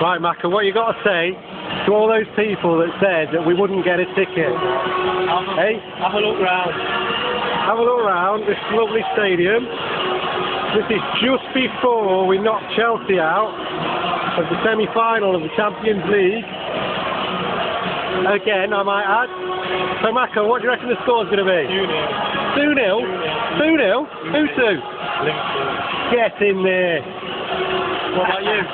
Right, Macca, what you got to say to all those people that said that we wouldn't get a ticket? Hey? Have a look round. Have a look round this lovely stadium. This is just before we knocked Chelsea out of the semi-final of the Champions League. Again, I might add. So, Macca, what do you reckon the score's going to be? 2-0. 2-0? 2-0? Who to? Liverpool. Get in there. What about you?